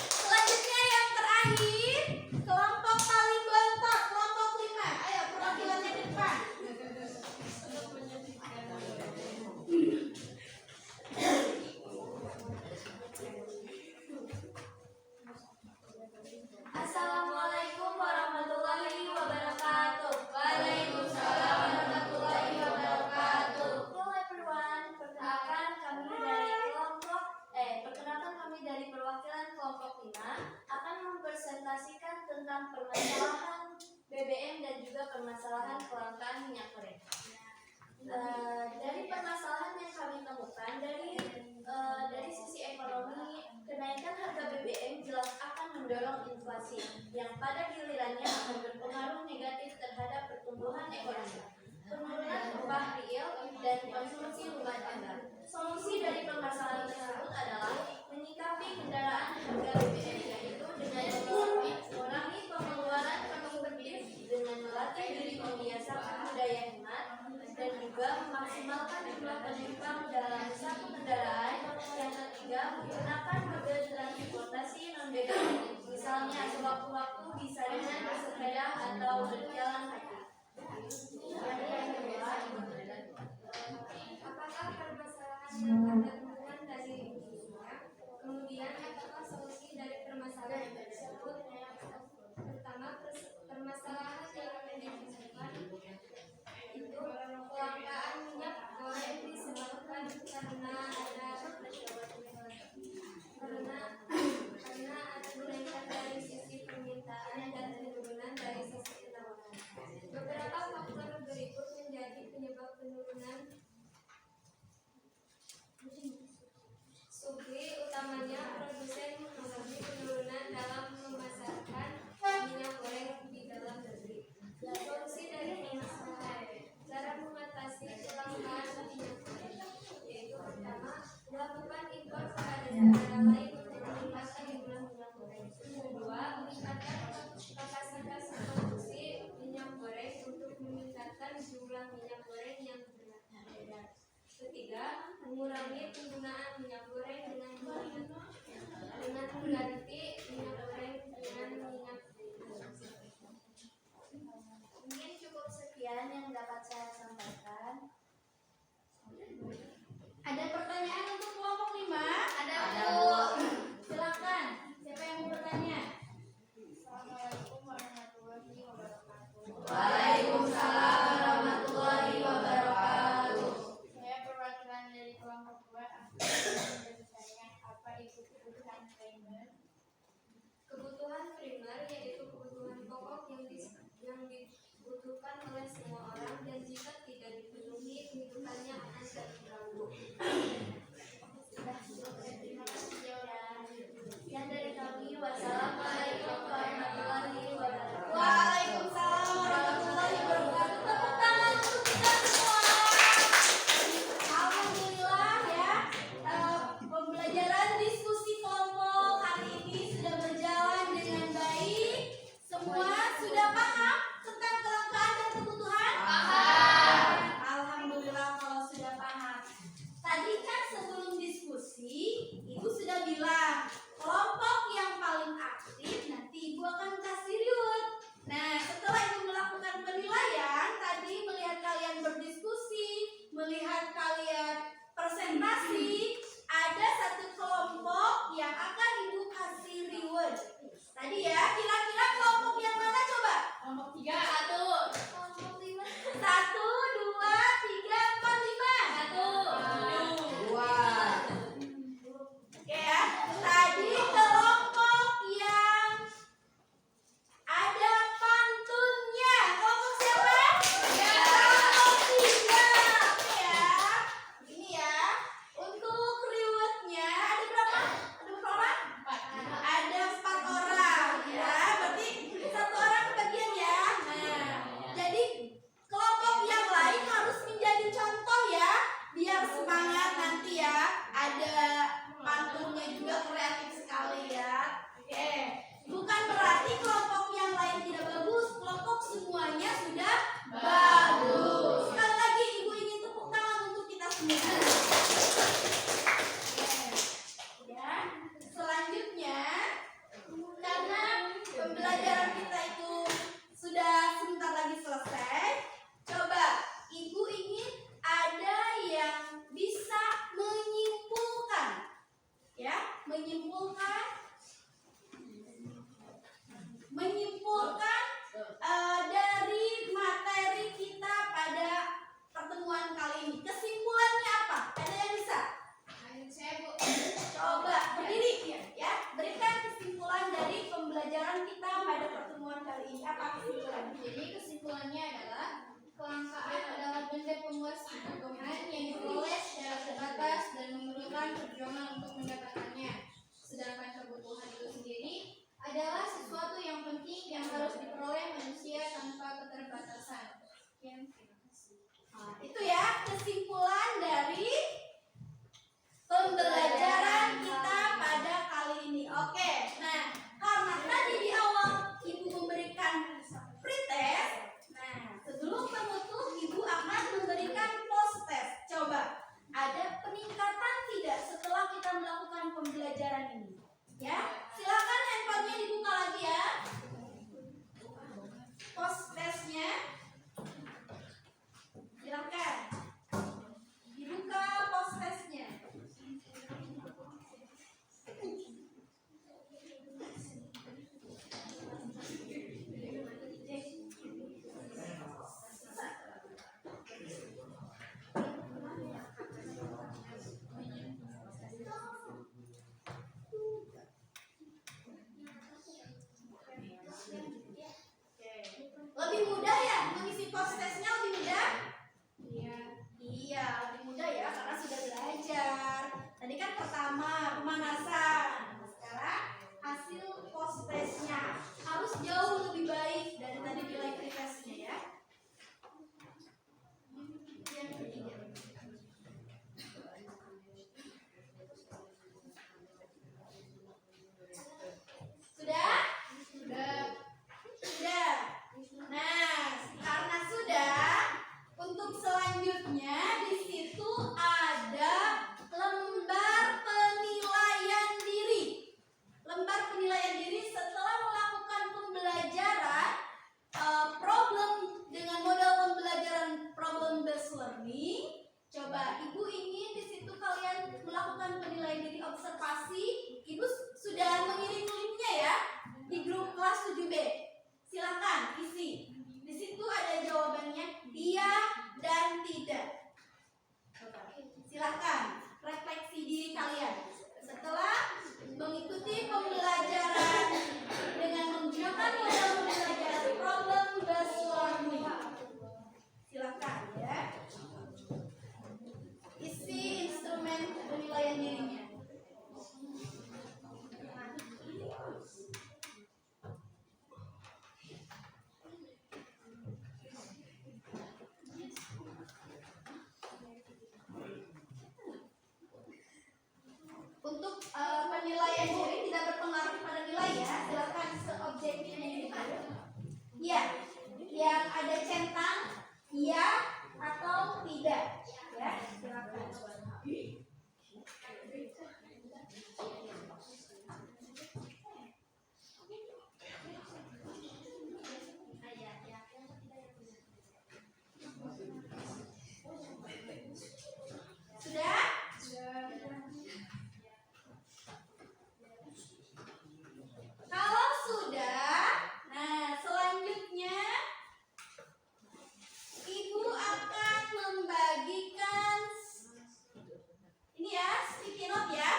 A: Selanjutnya yang terakhir, kelompok paling bontot, kelompok 5. Ayo perwakilannya di depan.
D: Assalamualaikum warahmatullahi wabarakatuh.
B: Waalaikumsalam warahmatullahi wabarakatuh.
D: Hello everyone, perkenalkan kami dari perwakilan kelompok 5 akan mempresentasikan tentang permasalahan BBM dan juga permasalahan kelangkaan minyak goreng. Dari permasalahan yang kami temukan dari sisi ekonomi, kenaikan harga BBM jelas akan mendorong inflasi yang pada gilirannya akan berpengaruh negatif terhadap pertumbuhan ekonomi, penurunan upah real dan konsumsi rumah tangga. Solusi dari permasalahan tersebut adalah menyikapi kendaraan harga BBM, yaitu dengan mengurangi pengeluaran konsumtif dengan melatih diri membiasakan budaya hemat dan juga memaksimalkan jumlah penumpang dalam satu kendaraan. Yang ketiga, menggunakan moda transportasi non BBM, misalnya sewaktu-waktu bisa dengan bersepeda atau berjalan kaki. Yang kedua,
B: Apakah permasalahan yang ada hubungan dari dunia? Kemudian apakah solusi dari permasalahan tersebut? Pertama, permasalahan yang ditemukan itu kelangkaan minyak goreng disebabkan karena ada kenaikan dari sisi permintaan dan penurunan dari sisi
D: Ketiga, mengurangi penggunaan minyak goreng dengan mengganti minyak goreng dengan minyak. Mungkin cukup sekian yang dapat saya sampaikan.
A: Ada pertanyaan untuk kelompok 5?
B: Ada,
C: Ada,
B: Bu.
C: Bu.
A: Silakan. Siapa yang mau bertanya?
B: Assalamualaikum warahmatullahi wabarakatuh.
A: Waalaikumsalam warahmatullahi wabarakatuh.
B: Saya perwakilan dari kelompok 2 dan bertanya apa itu kebutuhan primer?
D: Kebutuhan primer yaitu kebutuhan pokok yang dibutuhkan oleh semua orang dan jika tidak dipenuhi kehidupannya akan terganggu.
B: Terima kasih jawabannya.
D: Sekian dari kami. Wassalamualaikum warahmatullahi wabarakatuh.
A: Waalaikumsalam warahmatullahi wabarakatuh. Tepuk tangan untuk kita semua. Alhamdulillah ya. Pembelajaran diskusi kelompok hari ini sudah berjalan dengan baik. Semua sudah paham tentang kelangkaan dan kebutuhan? Paham. Alhamdulillah kalau sudah paham. Tadi kan sebelum diskusi, Ibu sudah bilang kelompok yang paling aktif nanti Ibu akan kasih reward. Nah, setelah Ibu melakukan penilaian, tadi melihat kalian berdiskusi, melihat kalian presentasi, ada satu kelompok yang akan Ibu kasih reward. Tadi ya, kira-kira kelompok yang mana coba?
B: Kelompok 3.
D: Kelompok 5.
A: 1, 2, 3, 4, 5.
B: 1.
C: Dua.
A: Oke ya, tadi kelompok yang ada pantunnya. Kelompok siapa? Kelompok 3. Oke ya. Ini ya. Untuk rewardnya ada berapa? Ada berapa orang?
B: 4.
A: Ada 4 orang ya. Berarti 1 orang kebagian ya. Nah, jadi kelompok yang lain harus menjadi contoh ya, biar semangat nanti ya. Ada pantunnya juga kreatif sekali ya. Oke, bukan berarti kelompok yang lain tidak bagus, kelompok semuanya sudah bagus. Sekali lagi Ibu ingin tepuk tangan untuk kita semua. Oke. Ya, selanjutnya karena pembelajaran kita itu sudah sebentar lagi selesai, coba Ibu ingin ada yang bisa menyimpulkan, ya, menyimpulkan dari materi kita pada pertemuan kali ini. Kesimpulannya apa? Ada yang bisa?
B: Saya, Bu.
A: Coba berdiri ya, berikan kesimpulan dari pembelajaran kita pada pertemuan kali ini. Apa kesimpulannya?
B: Jadi kesimpulannya adalah kelangkaan adalah benda pemuas kebutuhan yang diperoleh secara terbatas dan memerlukan perjuangan untuk mendapatkannya. Sedangkan kebutuhan itu sendiri adalah sesuatu yang penting yang harus diperoleh manusia tanpa keterbatasan. Sekian, terima kasih.
A: Nah, itu ya kesimpulan dari pembelajaran kita pada kali ini. Oke, nah karena tadi di awal Ibu memberikan pretest, nah sebelum penutup Ibu akan memberikan post test. Coba ada peningkatan tidak setelah kita melakukan pembelajaran ini? Ya, silakan handphonenya dibuka lagi ya. Post testnya. Coba Ibu ingin di situ kalian melakukan penilaian diri observasi. Ibu sudah mengirim linknya ya di grup kelas 7B. Silakan isi. Di situ ada jawabannya iya dan tidak. Silakan refleksi diri kalian. Setelah mengikuti pembelajaran dengan menggunakan model pembelajaran problem based learning. Silakan ya. Isi instrumen penilaian dirinya. Untuk penilaian diri tidak berpengaruh pada nilai ya. Silakan seobjektif ini. Iya. Yang ada centang iya atau tidak ya. Silakan. Sudah? Kalau sudah, nah selanjutnya Ibu akan membagikan ini ya, sticky note ya.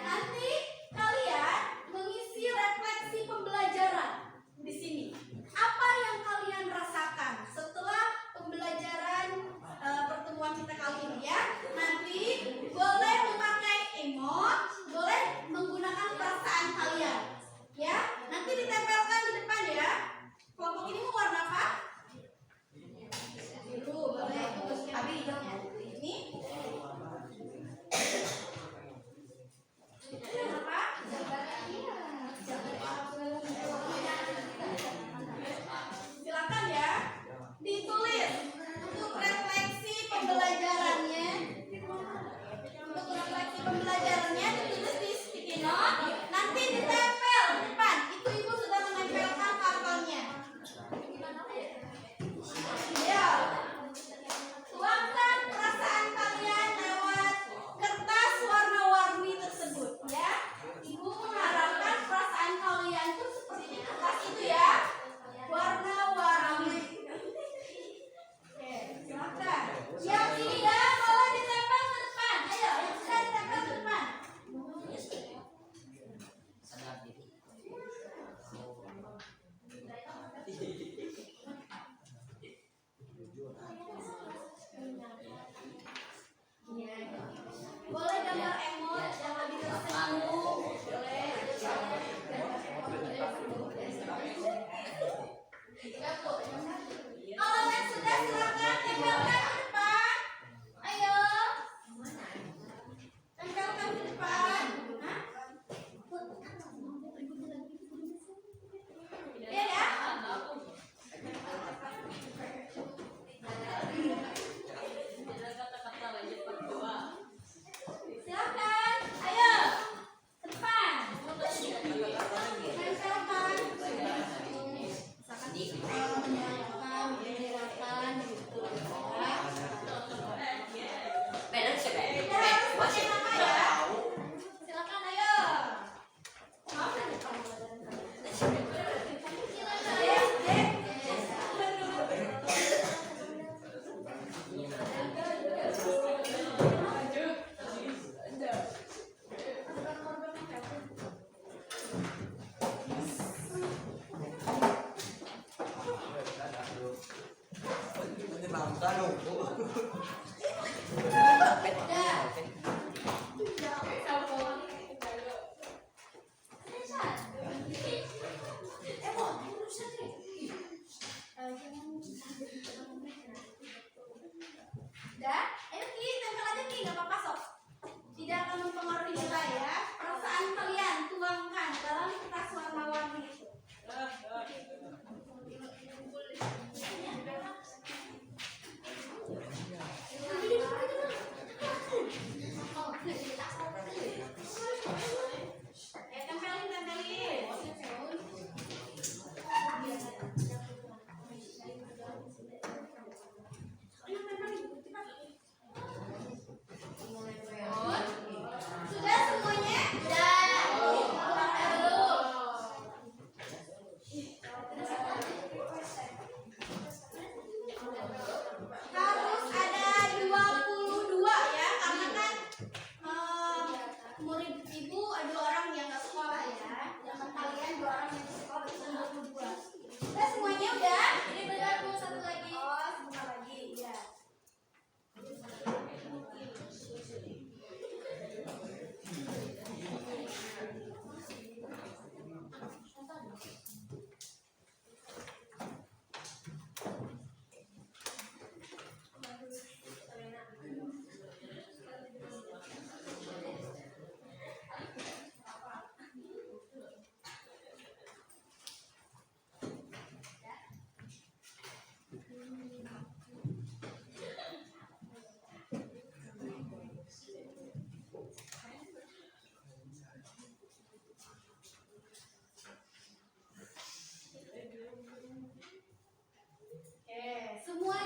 A: Nanti kalian mengisi refleksi pembelajaran di sini. Apa yang kalian rasakan setelah pembelajaran pertemuan kita kali ini ya? Nanti boleh memakai emot, boleh menggunakan perasaan kalian. Ya, nanti ditempelkan di depan ya. Kelompok ini mau warna apa? Biru, boleh. Terus Abi ini. Apa? Silakan ya. Ditulis untuk refleksi pembelajarannya. Untuk refleksi pembelajarannya ditulis di sticky note. Nanti ditempel di depan. Itu Ibu sudah menempelkan kartonnya. Ya. Tuangkan perasaan kalian lewat kertas warna-warni tersebut ya. Ibu mengharapkan perasaan kalian itu seperti kertas itu ya. Warna-warni. Oke, silakan. Yang tidak boleh ditempel ke depan. Ayo, yang sudah ditempel ke depan. Boleh gambar emot yang lebih tersenyum. Boleh. Kalau yang sudah silakan tempelkan ke depan. Ayo. Tempelkan ke depan. Hah? Iya ya. Silakan, ayo ke depan. Tempelkan. Menyalakan gitu ya. Tidak harus pakai nama ya. Silakan ayo. Dah, ayo Ki, tempel aja Ki, nggak apa-apa sok. Tidak akan mempengaruhi nilai ya. Perasaan kalian tuangkan dalam kertas warna-warni itu. Semua